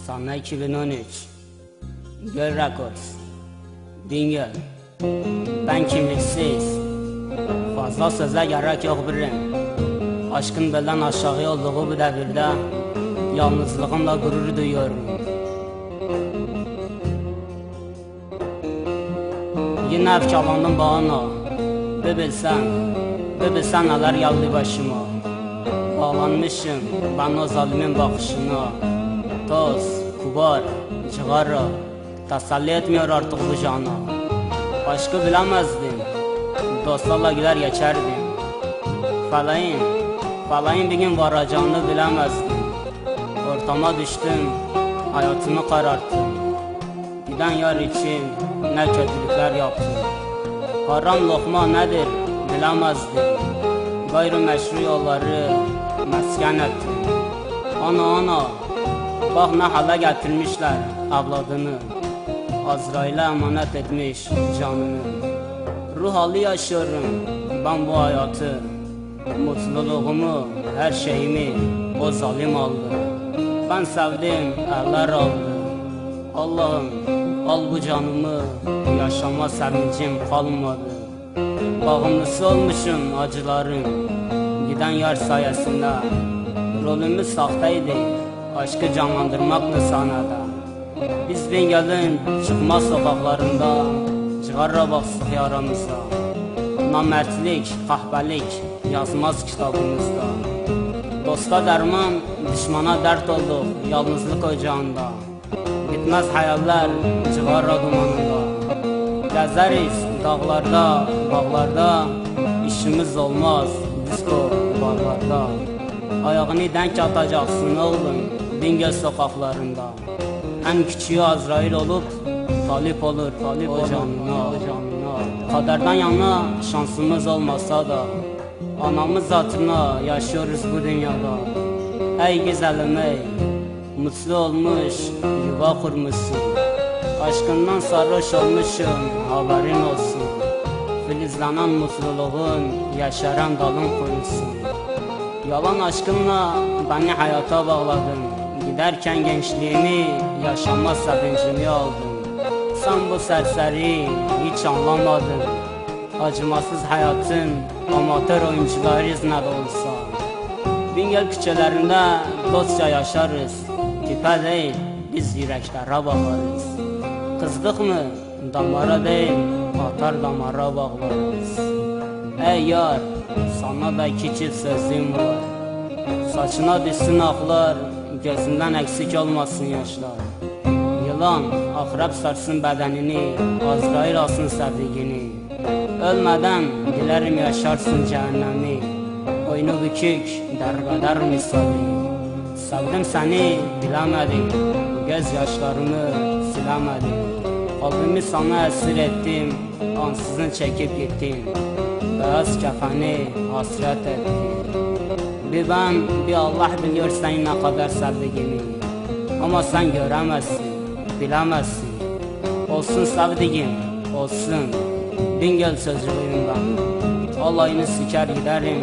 Sana 2013 Göl Records. Dingel. Ben kimliksiz. Fazla söze gerek yok birim. Aşkın belden aşağı olduğu bu devirde yalnızlığımla gurur duyuyorum. Yine efkarlandım bağına. Bir bilsen neler geldi başıma. Bağlanmışım ben o zalimin bakışına. Toz, kubar, cigara teselli etmiyor artık bu cana. Aşkı bilemezdim, dostlarla gider geçerdim. Feleğin bir gün varacağını bilemezdim. Ortama düştüm, hayatımı kararttım. Giden yar için ne kötülükler yaptım. Haram lokma nedir bilemezdim. Gayrimeşru yolları mesken ettim. Ana, bak ne hale getirmişler evladını. Azrail'e emanet etmiş canını. Ruh hali yaşıyorum ben bu hayatı. Mutluluğumu, her şeyimi o zalim aldı. Ben sevdim, eller aldı. Allah'ım al bu canımı, yaşama sevincim kalmadı. Bağımlısı olmuşum acıların, giden yar sayesinde. Rolümüz sahteydi, aşkı canlandırmakla sanada. Biz Bingel'in çıkmaz sokaklarında cigara bastık yaramıza. Namertlik, kahpelik yazmaz kitabımızda. Dosta derman, düşmana dert olduk yalnızlık ocağında. Bitmez hayaller cigara dumanında. Gezeriz dağlarda, bağlarda, işimiz olmaz disco barlarda. Ayağını denk atacaksın oğlum Bingöl sokaklarında. En küçüğü Azrail olup talip olur o canına. Kaderden yana şansımız olmasa da anamız hatırına yaşıyoruz bu dünyada. Ey güzelim ey, mutlu olmuş yuva kurmuşsun. Aşkından sarhoş olmuşum haberin olsun. Filizlenen mutluluğun yaşaran dalın koyulsun. Yalan aşkınla beni hayata bağladın. Giderken gençliğimi yaşama sevincimi aldın. Sen bu serseri hiç anlamadın. Acımasız hayatın amatör oyuncularıyız ne de olsa. Bingöl küçelerinde dostça yaşarız. Tipe değil biz yüreklere bakarız. Kızdık mı damara değil atar damara bağlarız. Ey yar sana da iki çift sözüm var. Saçına düşsün aklar, gözünden eksik olmasın yaşlar. Yılan akrep sarsın bedenini, Azrail alsın sevdiğini. Ölmeden dilerim yaşarsın cehennemi. Boynu bükük derbeder misali. Sevdim seni bilemedim, gözyaşlarımı silemedim. Kalbimi sana esir ettim, ansızın çekip gittin. Beyaz kefeni hasret ettim. Bir ben, bir Allah biliyor seni ne kadar sevdiğimi. Ama sen göremezsin, bilemezsin. Olsun sevdiğim, olsun. Bingöl sözcüğüm ben. Alayını siker giderim.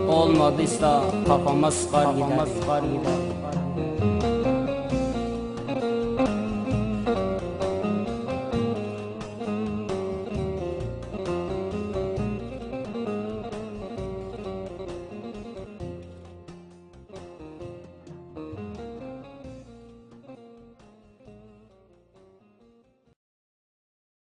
Olmadıysa kafama sıkar giderim.